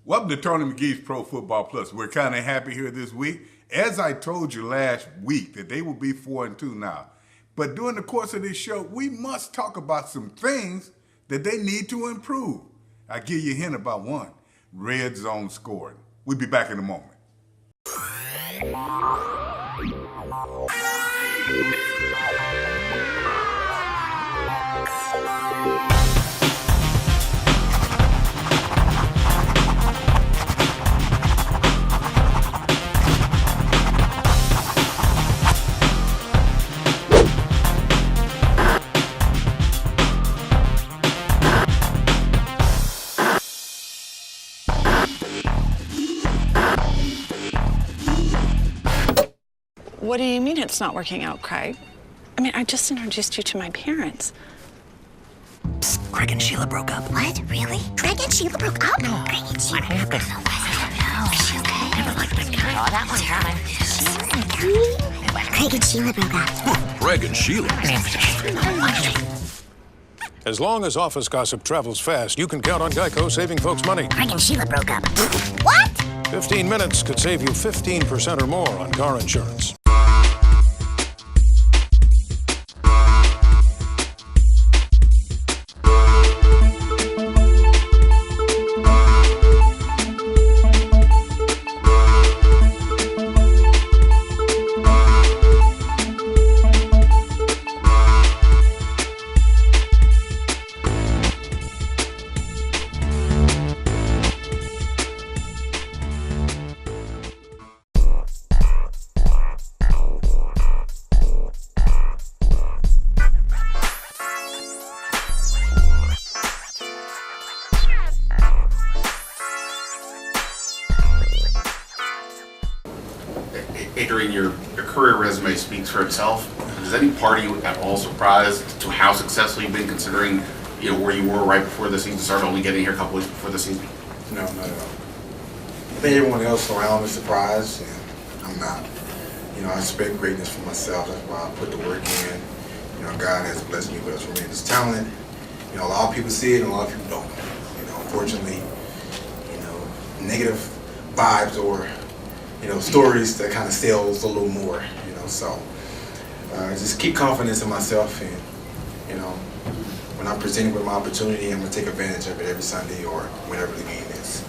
Welcome to Tony McGee's Pro Football Plus. We're kind of happy here this week. As I told you last week that they will be 4-2 now. But during the course of this show, we must talk about some things that they need to improve. I'll give you a hint about one. Red zone scoring. We'll be back in a moment. What do you mean it's not working out, Craig? I mean, I just introduced you to my parents. Psst, Craig and Sheila broke up. What? Really? Craig and Sheila broke up? No. Craig and Sheila broke up. Is she okay? Never liked McGee. Oh, that one's coming. Craig and Sheila broke up. Craig and Sheila. As long as office gossip travels fast, you can count on Geico saving folks money. Craig and Sheila broke up. What? 15 minutes could save you 15% or more on car insurance. Adrian, your career resume speaks for itself. Is any part of you at all surprised to how successful you've been, considering where you were right before the season started, only getting here a couple weeks before the season? No, not at all. I think everyone else around is surprised, and I'm not. I expect greatness for myself. That's why I put the work in. God has blessed me with a tremendous talent. A lot of people see it, and a lot of people don't. Unfortunately, negative vibes or stories that kind of sells a little more, so just keep confidence in myself, and when I'm presented with my opportunity, I'm going to take advantage of it every Sunday or whenever the game is.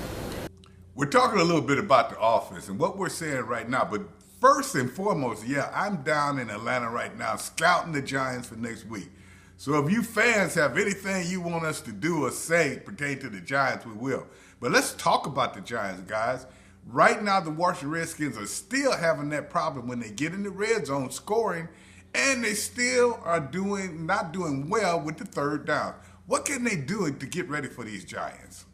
We're talking a little bit about the offense and what we're saying right now, but first and foremost, I'm down in Atlanta right now scouting the Giants for next week. So if you fans have anything you want us to do or say pertaining to the Giants, we will. But let's talk about the Giants, guys. Right now, the Washington Redskins are still having that problem when they get in the red zone scoring, and they still are not doing well with the third down. What can they do to get ready for these Giants?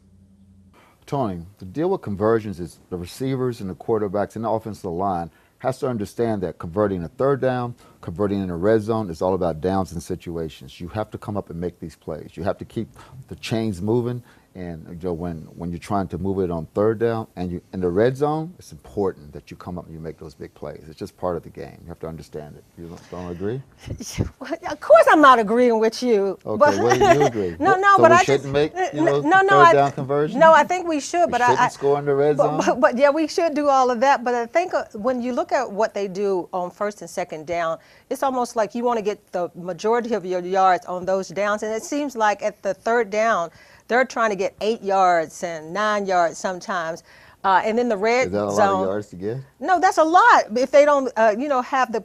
Tony, the deal with conversions is the receivers and the quarterbacks and the offensive line has to understand that converting a third down, converting in a red zone is all about downs and situations. You have to come up and make these plays. You have to keep the chains moving. And when you're trying to move it on third down and you in the red zone, it's important that you come up and you make those big plays. It's just part of the game. You have to understand it. You don't agree? Of course, I'm not agreeing with you. Okay, but where do you agree? No, so but we I shouldn't make third down conversion. No, I think we should. We shouldn't score in the red zone. But yeah, we should do all of that. But I think when you look at what they do on first and second down, it's almost like you want to get the majority of your yards on those downs, and it seems like at the third down, they're trying to get 8 yards and 9 yards sometimes. And then the red zone. Is that a lot of yards to get? No, that's a lot if they don't, have the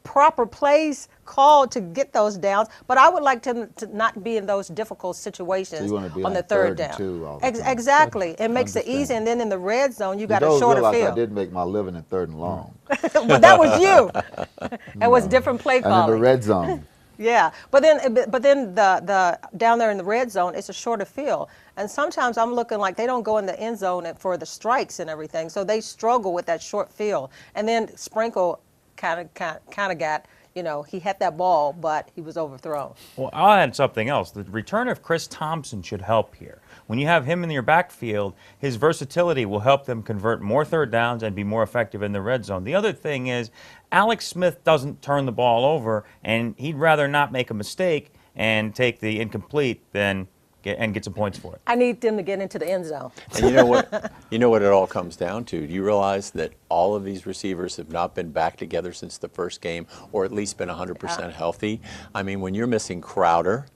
proper plays called to get those downs. But I would like to not be in those difficult situations so you want to be on the third down. All the time. Exactly. It makes it easy. And then in the red zone, you got a shorter field. I did make my living in third and long. But that was you. That was different play calling. And in the red zone. Yeah, but then the down there in the red zone, it's a shorter field, and sometimes I'm looking like they don't go in the end zone for the strikes and everything, so they struggle with that short field. And then Sprinkle kind of got, he had that ball, but he was overthrown. Well, I'll add something else. The return of Chris Thompson should help here. When you have him in your backfield, his versatility will help them convert more third downs and be more effective in the red zone. The other thing is, Alex Smith doesn't turn the ball over, and he'd rather not make a mistake and take the incomplete than and get some points for it. I need them to get into the end zone. And you know what? You know what it all comes down to? Do you realize that all of these receivers have not been back together since the first game, or at least been 100% healthy? I mean, when you're missing Crowder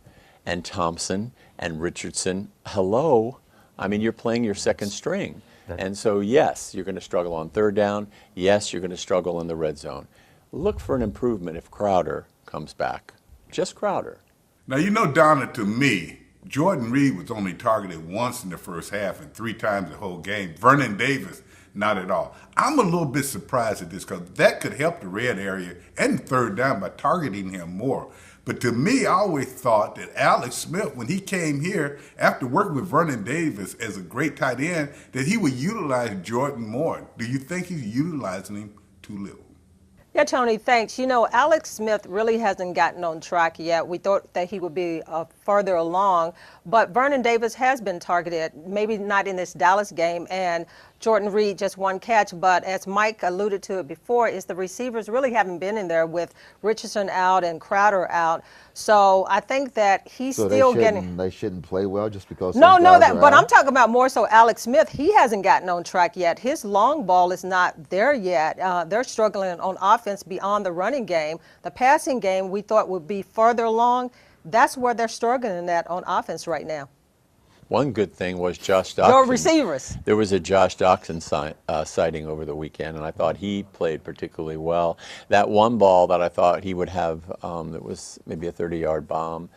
and Thompson and Richardson, hello, I mean, you're playing your second string. And so, yes, you're going to struggle on third down. Yes, you're going to struggle in the red zone. Look for an improvement if Crowder comes back. Just Crowder. Now, you know, Donna, to me, Jordan Reed was only targeted once in the first half and 3 times the whole game. Vernon Davis, not at all. I'm a little bit surprised at this because that could help the red area and third down by targeting him more. But to me, I always thought that Alex Smith, when he came here, after working with Vernon Davis as a great tight end, that he would utilize Jordan more. Do you think he's utilizing him too little? Yeah, Tony, thanks. You know, Alex Smith really hasn't gotten on track yet. We thought that he would be further along, but Vernon Davis has been targeted, maybe not in this Dallas game, and Jordan Reed just one catch. But as Mike alluded to it before, is the receivers really haven't been in there with Richardson out and Crowder out. So I think that he's still getting. They shouldn't play well just because. But I'm talking about more so Alex Smith. He hasn't gotten on track yet. His long ball is not there yet. They're struggling on offense beyond the running game. The passing game we thought would be further along. That's where they're struggling at on offense right now. One good thing was Josh Doctson. Your receivers. There was a Josh Doctson sighting over the weekend, and I thought he played particularly well. That one ball that I thought he would have that was maybe a 30-yard bomb,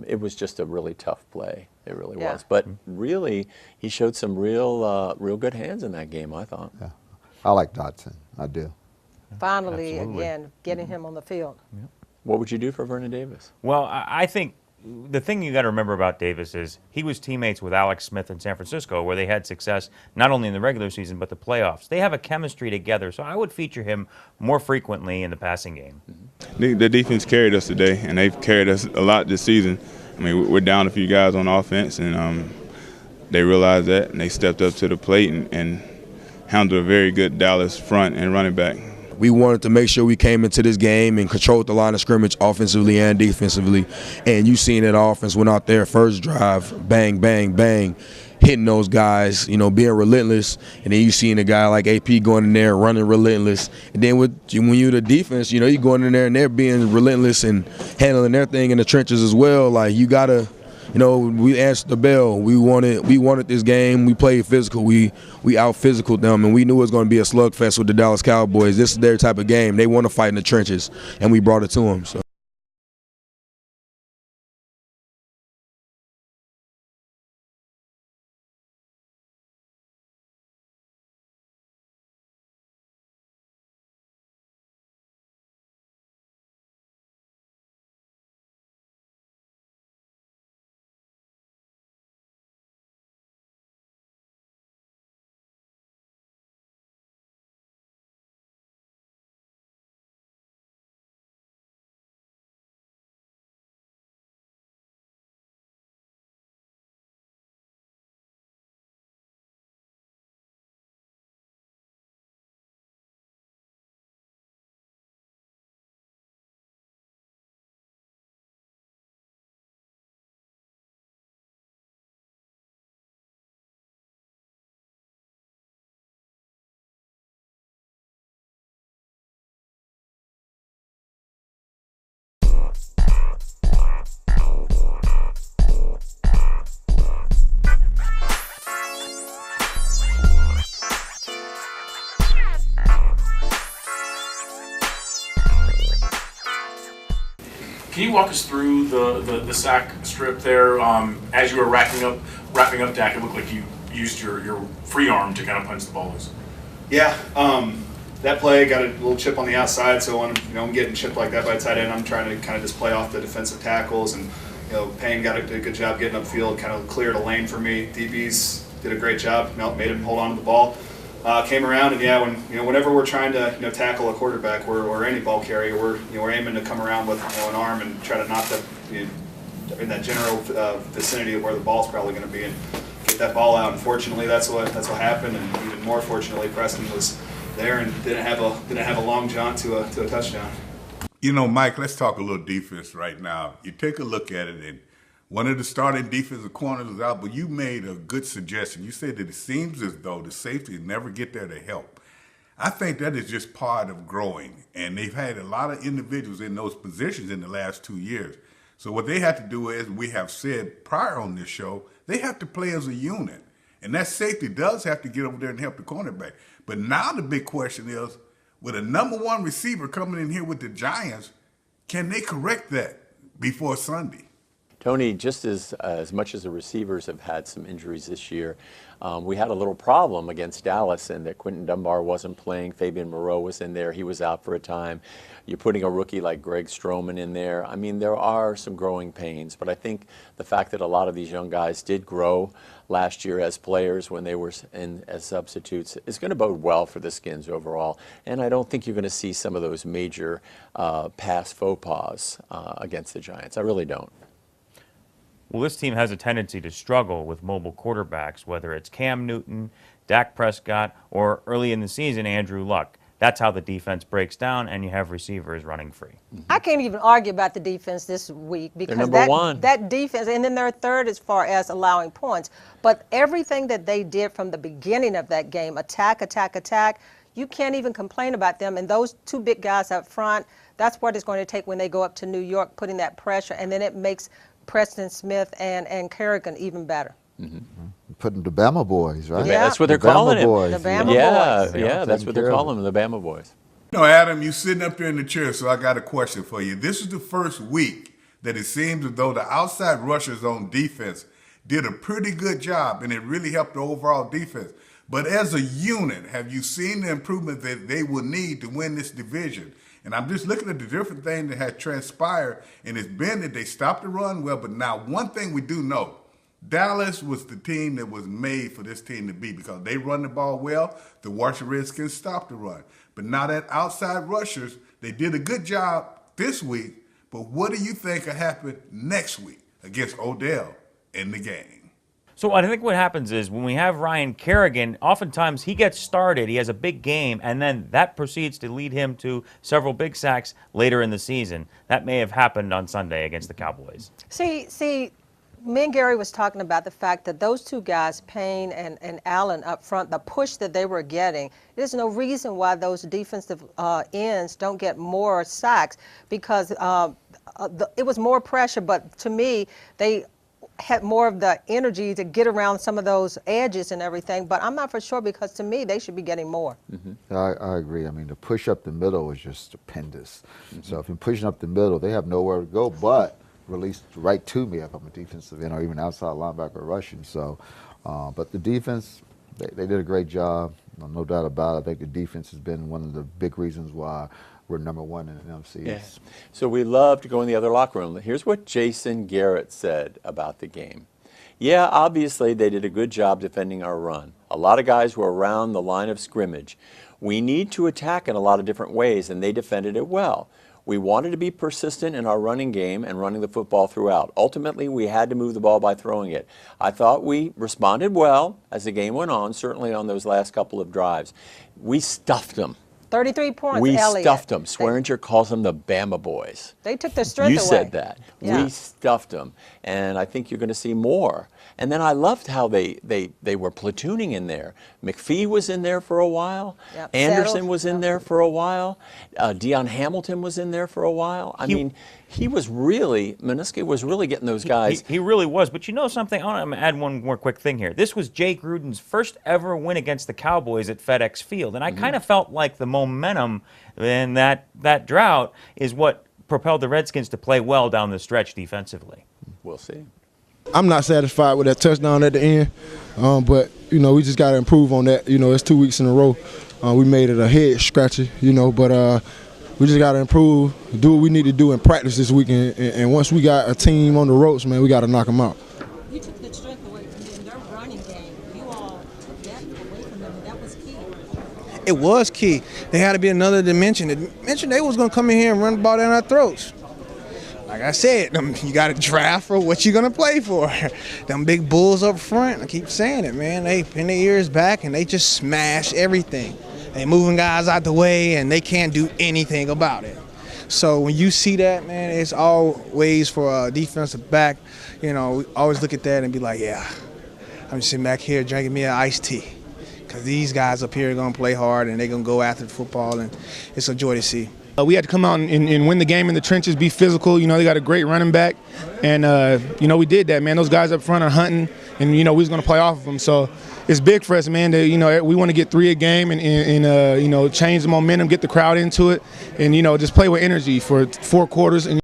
it was just a really tough play. It really was. But really, he showed some real good hands in that game, I thought. Yeah. I like Dotson. I do. Finally, again, getting him on the field. Yep. What would you do for Vernon Davis? Well, I think the thing you got to remember about Davis is he was teammates with Alex Smith in San Francisco, where they had success not only in the regular season but the playoffs. They have a chemistry together, so I would feature him more frequently in the passing game. The defense carried us today, and they've carried us a lot this season. I mean, we're down a few guys on offense, and they realized that, and they stepped up to the plate and handled a very good Dallas front and running back. We wanted to make sure we came into this game and controlled the line of scrimmage offensively and defensively. And you seen that offense went out there first drive, bang, bang, bang, hitting those guys, you know, being relentless. And then you seen a guy like AP going in there running relentless. And then when you're the defense, you know, you going in there and they're being relentless and handling their thing in the trenches as well. Like, you got to, you know, we answered the bell. We wanted this game. We played physical. We out-physicaled them, and we knew it was going to be a slugfest with the Dallas Cowboys. This is their type of game. They want to fight in the trenches, and we brought it to them. So. Can you walk us through the sack strip there? As you were wrapping up Dak, it looked like you used your free arm to kind of punch the ball loose. Yeah, that play got a little chip on the outside, so when I'm getting chipped like that by tight end, I'm trying to kind of just play off the defensive tackles, and Payne did a good job getting upfield, kind of cleared a lane for me. DBs did a great job, made him hold on to the ball. Came around, and whenever we're trying to tackle a quarterback or any ball carrier, we're aiming to come around with an arm and try to knock them in that general vicinity of where the ball's probably going to be and get that ball out. Unfortunately, that's what happened, and even more fortunately, Preston was there and didn't have a long jaunt to a touchdown. You know, Mike, let's talk a little defense right now. You take a look at it, and One of the starting defensive corners is out, but you made a good suggestion. You said that it seems as though the safeties never get there to help. I think that is just part of growing, and they've had a lot of individuals in those positions in the last 2 years. So what they have to do is, we have said prior on this show, they have to play as a unit. And that safety does have to get over there and help the cornerback. But now the big question is, with a number one receiver coming in here with the Giants, can they correct that before Sunday? Tony, just as much as the receivers have had some injuries this year, we had a little problem against Dallas in that Quentin Dunbar wasn't playing. Fabian Moreau was in there. He was out for a time. You're putting a rookie like Greg Stroman in there. I mean, there are some growing pains, but I think the fact that a lot of these young guys did grow last year as players when they were in as substitutes is going to bode well for the Skins overall. And I don't think you're going to see some of those major pass faux pas against the Giants. I really don't. Well, this team has a tendency to struggle with mobile quarterbacks, whether it's Cam Newton, Dak Prescott, or early in the season, Andrew Luck. That's how the defense breaks down, and you have receivers running free. I can't even argue about the defense this week because that defense, and then they're third as far as allowing points. But everything that they did from the beginning of that game, attack, you can't even complain about them. And those two big guys up front, that's what it's going to take when they go up to New York, putting that pressure, and then it makes Preston Smith and Kerrigan even better. Putting the Bama boys, right? Yeah, that's what they're calling him. Boys. The Bama boys. Yeah, that's what they're calling them, the Bama boys. You know, Adam, you sitting up there in the chair, so I got a question for you. This is the first week that it seems as though the outside rushers on defense did a pretty good job, and it really helped the overall defense. But as a unit, have you seen the improvement that they will need to win this division? And I'm just looking at the different things that has transpired, and it's been that they stopped the run well. But now one thing we do know, Dallas was the team that was made for this team to be because they run the ball well. The Washington Redskins stopped the run. But now that outside rushers, they did a good job this week. But what do you think will happen next week against Odell in the game? So I think what happens is when we have Ryan Kerrigan, oftentimes he gets started, he has a big game, and then that proceeds to lead him to several big sacks later in the season. That may have happened on Sunday against the Cowboys. See, me and Gary was talking about the fact that those two guys, Payne and Allen up front, the push that they were getting, there's no reason why those defensive ends don't get more sacks because it was more pressure, but to me, they had more of the energy to get around some of those edges and everything, but I'm not for sure because to me they should be getting more. I agree. I mean, the push up the middle is just stupendous. So if you're pushing up the middle, they have nowhere to go but release right to me if I'm a defensive end or even outside linebacker rushing. So, but the defense, they did a great job. No doubt about it. I think the defense has been one of the big reasons why we're number one in the NFC. Yeah. So we love to go in the other locker room. Here's what Jason Garrett said about the game. Yeah, obviously they did a good job defending our run. A lot of guys were around the line of scrimmage. We need to attack in a lot of different ways, and they defended it well. We wanted to be persistent in our running game and running the football throughout. Ultimately, we had to move the ball by throwing it. I thought we responded well as the game went on, certainly on those last couple of drives. We stuffed them. 33 points, We Elliott. stuffed them. Swearinger calls them the Bama boys. They took their strength away. You said that. Yeah. We stuffed them. And I think you're going to see more. And then I loved how they were platooning in there. McGee was in there for a while. Yep. Anderson Settled. was in there for a while. Deion Hamilton was in there for a while. I mean, he was really, Minuski was really getting those guys. He really was. But you know something? I want to add one more quick thing here. This was Jay Gruden's first ever win against the Cowboys at FedEx Field. And I kind of felt like the momentum in that drought is what propelled the Redskins to play well down the stretch defensively. We'll see. I'm not satisfied with that touchdown at the end, but, you know, we just got to improve on that. You know, it's 2 weeks in a row. We made it a head scratcher, you know, but we just got to improve, do what we need to do in practice this weekend. And once we got a team on the ropes, man, we got to knock them out. You took the strength away from them, their running game. You all took that away from them, and that was key. It was key. There had to be another dimension. The dimension they was going to come in here and run the ball down our throats. Like I said, you got to draft for what you're going to play for. Them big bulls up front, I keep saying it, man. They pin their ears back and they just smash everything. They moving guys out the way and they can't do anything about it. So when you see that, man, it's always for a defensive back. We always look at that and be like, yeah, I'm just sitting back here drinking me an iced tea. Because these guys up here are going to play hard and they're going to go after the football, and it's a joy to see. We had to come out and win the game in the trenches, be physical. They got a great running back. And, we did that, man. Those guys up front are hunting, and, we was going to play off of them. So it's big for us, man. We want to get 3 a game and change the momentum, get the crowd into it, and, just play with energy for 4 quarters. And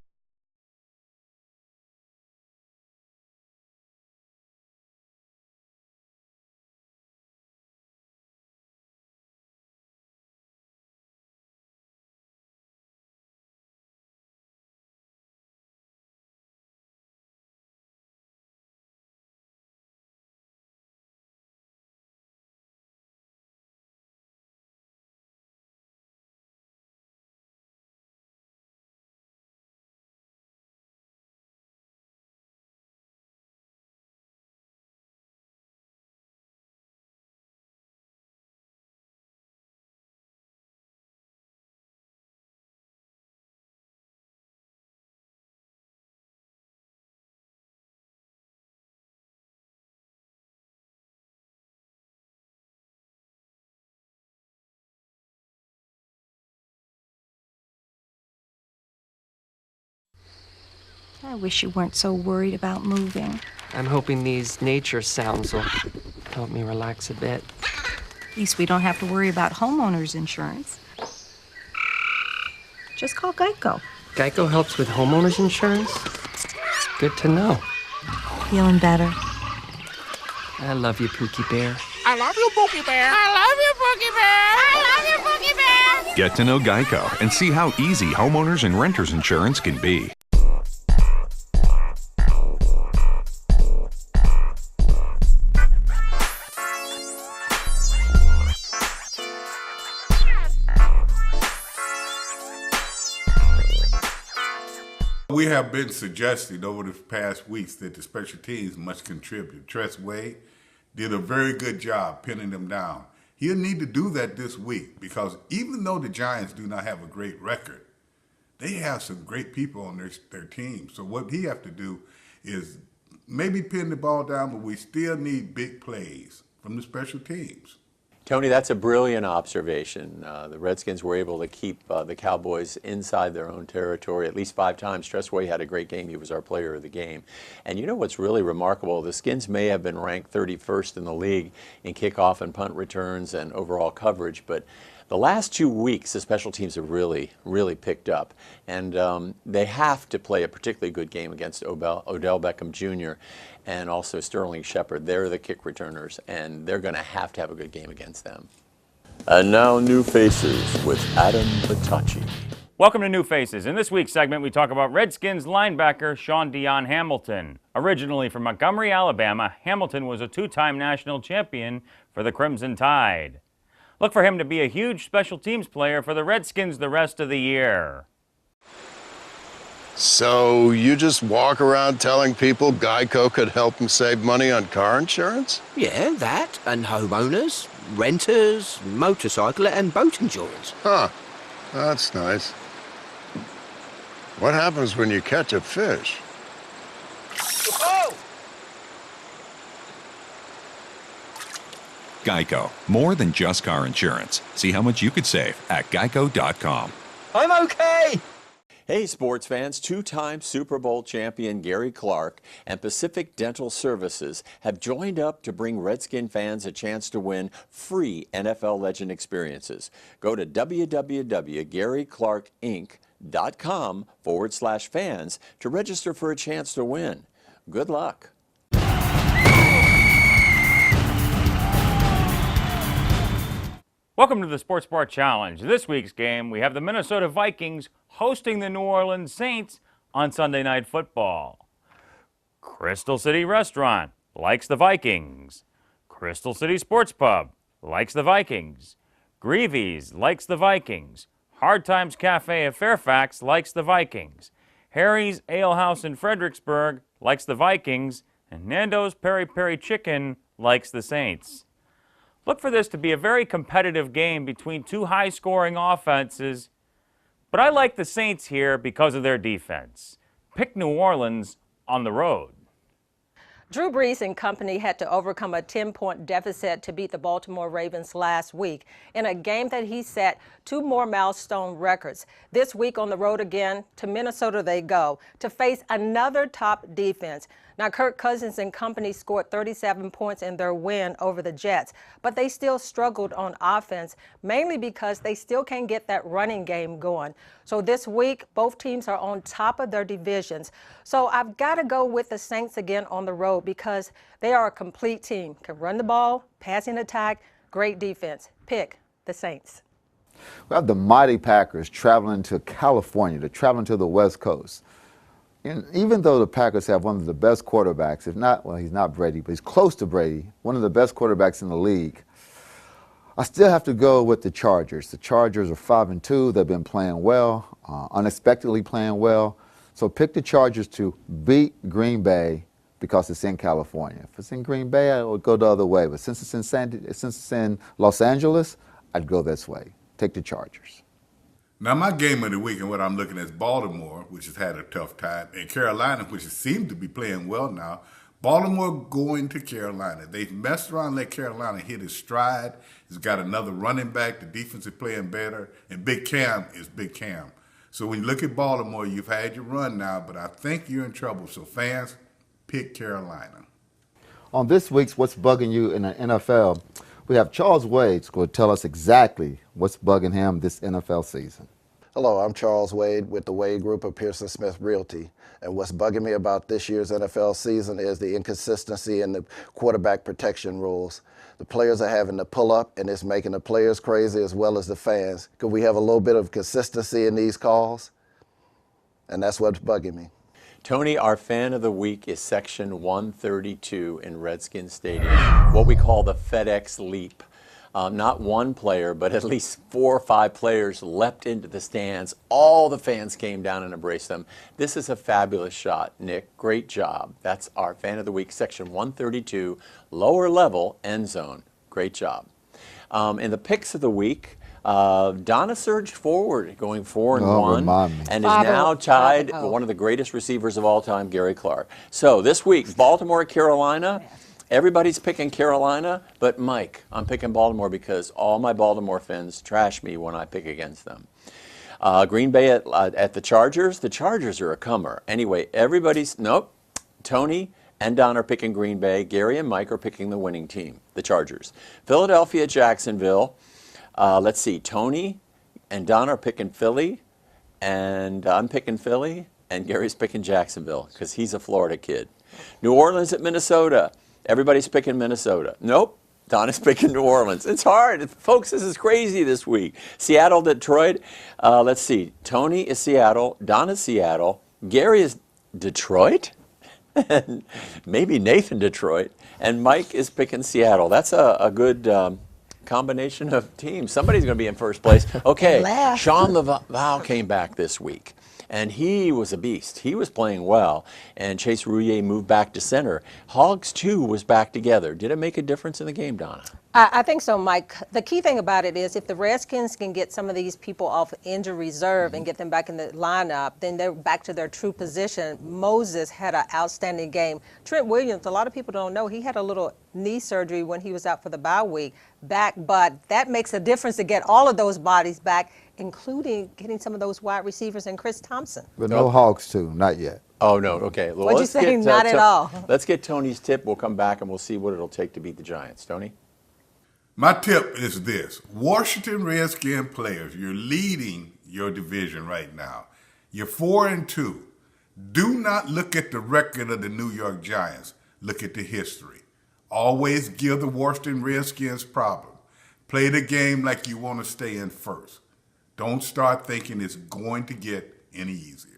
I wish you weren't so worried about moving. I'm hoping these nature sounds will help me relax a bit. At least we don't have to worry about homeowners insurance. Just call Geico. Geico helps with homeowners insurance? Good to know. Feeling better? I love you, Pookie Bear. I love you, Pookie Bear. I love you, Pookie Bear. I love you, Pookie Bear. Get to know Geico and see how easy homeowners and renters insurance can be. We have been suggesting over the past weeks that the special teams must contribute. Tress Wade did a very good job pinning them down. He'll need to do that this week because even though the Giants do not have a great record, they have some great people on their team. So what he have to do is maybe pin the ball down, but we still need big plays from the special teams. Tony, that's a brilliant observation. The Redskins were able to keep the Cowboys inside their own territory at least 5 times. Tressway had a great game. He was our player of the game. And you know what's really remarkable? The Skins may have been ranked 31st in the league in kickoff and punt returns and overall coverage, but the last 2 weeks, the special teams have really picked up. And they have to play a particularly good game against Odell Beckham Jr. and also Sterling Shepard. They're the kick returners, and they're going to have a good game against them. And now, New Faces with Adam Batacci. Welcome to New Faces. In this week's segment, we talk about Redskins linebacker Sean Dion Hamilton. Originally from Montgomery, Alabama, Hamilton was a 2-time national champion for the Crimson Tide. Look for him to be a huge special teams player for the Redskins the rest of the year. So you just walk around telling people Geico could help them save money on car insurance? Yeah, that and homeowners, renters, motorcycle and boat insurance. Huh, that's nice. What happens when you catch a fish? Oh! Geico, more than just car insurance. See how much you could save at geico.com. I'm okay! Hey, sports fans, 2-time Super Bowl champion Gary Clark and Pacific Dental Services have joined up to bring Redskin fans a chance to win free NFL Legend experiences. Go to www.garyclarkinc.com/fans to register for a chance to win. Good luck. Welcome to the Sports Bar Challenge. This week's game, we have the Minnesota Vikings hosting the New Orleans Saints on Sunday Night Football. Crystal City Restaurant likes the Vikings. Crystal City Sports Pub likes the Vikings. Greavy's likes the Vikings. Hard Times Cafe of Fairfax likes the Vikings. Harry's Ale House in Fredericksburg likes the Vikings. And Nando's Peri Peri Chicken likes the Saints. Look for this to be a very competitive game between 2 high-scoring offenses, But I like the Saints here because of their defense. Pick New Orleans on the road. Drew Brees and company had to overcome a 10-point deficit to beat the Baltimore Ravens last week in a game that he set 2 more milestone records. This week on the road again, to Minnesota they go to face another top defense. Now, Kirk Cousins and company scored 37 points in their win over the Jets, but they still struggled on offense, mainly because they still can't get that running game going. So this week, both teams are on top of their divisions. So I've got to go with the Saints again on the road because they are a complete team. Can run the ball, passing attack, great defense. Pick the Saints. We have the mighty Packers traveling to California. They're traveling to the West Coast. And even though the Packers have one of the best quarterbacks, if not, well, he's not Brady, but he's close to Brady, one of the best quarterbacks in the league, I still have to go with the Chargers. The Chargers are 5-2. They've been playing well, unexpectedly playing well. So pick the Chargers to beat Green Bay because it's in California. If it's in Green Bay, I would go the other way. But since it's in Los Angeles, I'd go this way. Take the Chargers. Now, my game of the week and what I'm looking at is Baltimore, which has had a tough time, and Carolina, which seems to be playing well now. Baltimore going to Carolina. They've messed around and let Carolina hit his stride. He's got another running back. The defense is playing better. And Big Cam is Big Cam. So when you look at Baltimore, you've had your run now, but I think you're in trouble. So fans, pick Carolina. On this week's What's Bugging You in the NFL, we have Charles Wade going to tell us exactly what's bugging him this NFL season. Hello, I'm Charles Wade with the Wade Group of Pearson Smith Realty. And what's bugging me about this year's NFL season is the inconsistency in the quarterback protection rules. The players are having to pull up, and it's making the players crazy as well as the fans. Could we have a little bit of consistency in these calls? And that's what's bugging me. Tony, our fan of the week is section 132 in Redskins Stadium, what we call the FedEx Leap. Not one player, but at least 4 or 5 players leapt into the stands. All the fans came down and embraced them. This is a fabulous shot, Nick. Great job. That's our fan of the week, section 132, lower level, end zone. Great job. In the picks of the week, Donna surged forward, going 4-1, and is now tied with one of the greatest receivers of all time, Gary Clark. So this week, Baltimore, Carolina. Everybody's picking Carolina, but Mike, I'm picking Baltimore because all my Baltimore fans trash me when I pick against them. Green Bay at the Chargers. The Chargers are a comer. Anyway, nope. Tony and Don are picking Green Bay. Gary and Mike are picking the winning team, the Chargers. Philadelphia, Jacksonville. Let's see. Tony and Don are picking Philly, and I'm picking Philly, and Gary's picking Jacksonville because he's a Florida kid. New Orleans at Minnesota. Everybody's picking Minnesota. Nope. Don is picking New Orleans. It's hard. Folks, this is crazy this week. Seattle, Detroit. Let's see. Tony is Seattle. Don is Seattle. Gary is Detroit. And maybe Nathan Detroit. And Mike is picking Seattle. That's a good combination of teams. Somebody's going to be in first place. Okay, Sean Laval came back this week. And he was a beast. He was playing well. And Chase Rouillet moved back to center. Hogs, too, was back together. Did it make a difference in the game, Donna? I think so, Mike. The key thing about it is if the Redskins can get some of these people off injury reserve and get them back in the lineup, then they're back to their true position. Moses had an outstanding game. Trent Williams, a lot of people don't know, he had a little knee surgery when he was out for the bye week back, but that makes a difference to get all of those bodies back, including getting some of those wide receivers and Chris Thompson. But no Hogs, too, not yet. Oh, no, okay. Well, What'd you say? Not at all. Let's get Tony's tip. We'll come back and we'll see what it'll take to beat the Giants. Tony? My tip is this. Washington Redskin players, you're leading your division right now. You're 4-2. Do not look at the record of the New York Giants. Look at the history. Always give the Washington Redskins problem. Play the game like you want to stay in first. Don't start thinking it's going to get any easier.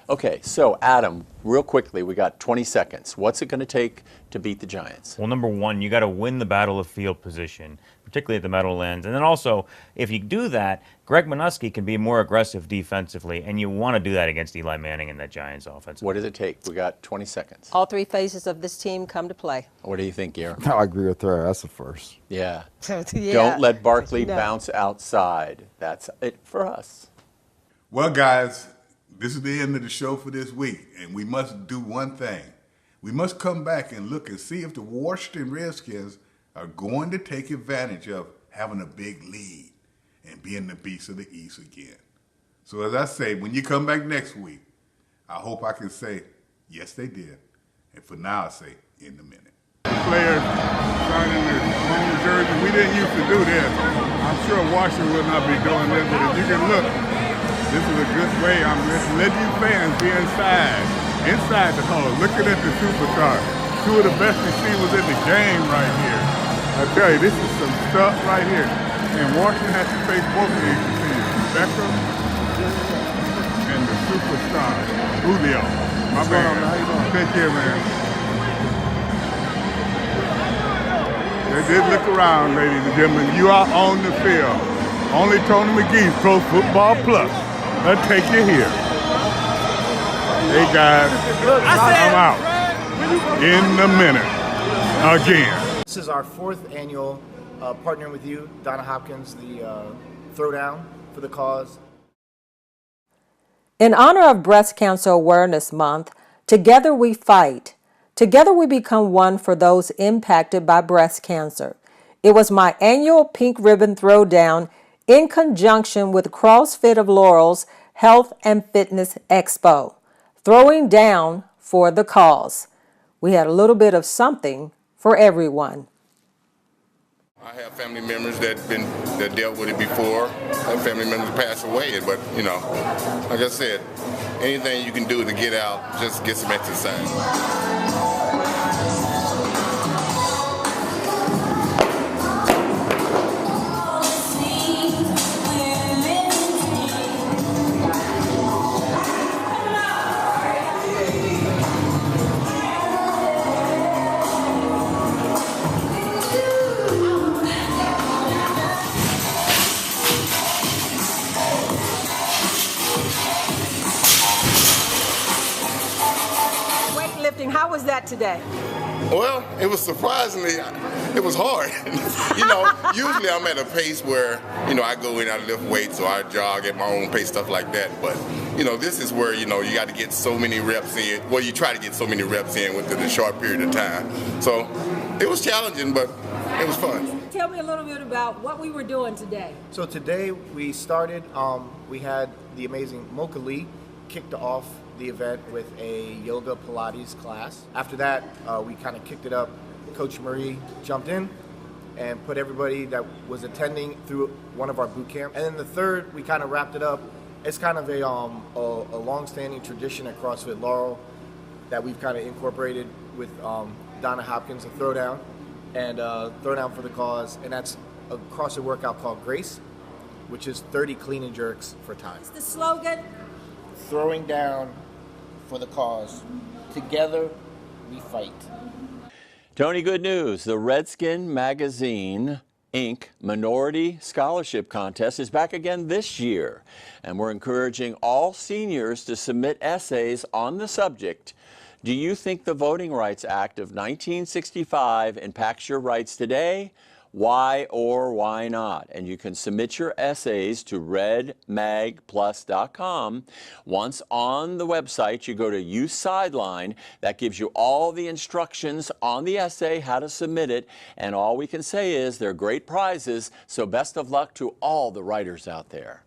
Okay, so Adam, real quickly, we got 20 seconds. What's it going to take to beat the Giants? Well, number one, you got to win the battle of field position, particularly at the Meadowlands. And then also, if you do that, Greg Minuski can be more aggressive defensively, and you want to do that against Eli Manning and that Giants offense. What does it take? We got 20 seconds. All 3 phases of this team come to play. What do you think, Gary? I agree with her. That's the first. Yeah. Yeah, Don't let Barkley bounce outside. That's it for us. Well, guys, this is the end of the show for this week, and we must do one thing. We must come back and look and see if the Washington Redskins are going to take advantage of having a big lead and being the beast of the East again. So as I say, when you come back next week, I hope I can say, yes, they did. And for now, I say, in a minute. Players signing their home jersey. We didn't used to do this. I'm sure Washington will not be doing this, but if you can look, this is a good way. I'm just letting you fans be inside the hall, looking at the superstars. Two of the best receivers in the game right here. I tell you, this is some stuff right here. And Washington has to face both of these teams, Beckham and the superstar, Julio. My man. Take care, man. Just look around, ladies and gentlemen. You are on the field. Only Tony McGee's Pro Football Plus. Let's take you here. Hey, guys. I'm out. In a minute. Again. This is our 4th annual partnering with you, Donna Hopkins, the Throwdown for the Cause. In honor of Breast Cancer Awareness Month, Together We Fight. Together we become one for those impacted by breast cancer. It was my annual Pink Ribbon Throwdown in conjunction with CrossFit of Laurel's Health and Fitness Expo. Throwing down for the cause. We had a little bit of something for everyone. I have family members that dealt with it before. I have family members pass away, but you know, like I said, anything you can do to get out, just get some exercise. How was that today? Well, it was surprisingly, it was hard. You know, usually I'm at a pace where, you know, I go in, I lift weights, or I jog at my own pace, stuff like that. But, you know, this is where, you know, you got to get so many reps in. Well, you try to get so many reps in within a short period of time. So it was challenging, but it was fun. Tell me a little bit about what we were doing today. So today we started, we had the amazing Mocha Lee kicked off the event with a yoga Pilates class. After that, we kind of kicked it up. Coach Marie jumped in and put everybody that was attending through one of our boot camps. And then the third, we kind of wrapped it up. It's kind of a long-standing tradition at CrossFit Laurel that we've kind of incorporated with Donna Hopkins, a throwdown, and Throwdown for the Cause. And that's a CrossFit workout called Grace, which is 30 clean and jerks for time. What's the slogan? Throwing down for the cause. Together we fight. Tony, good news. The Redskin Magazine Inc. Minority Scholarship Contest is back again this year. And we're encouraging all seniors to submit essays on the subject. Do you think the Voting Rights Act of 1965 impacts your rights today? Why or why not? And you can submit your essays to redmagplus.com. Once on the website, you go to Youth Sideline. That gives you all the instructions on the essay, how to submit it, and all we can say is they're great prizes, so best of luck to all the writers out there.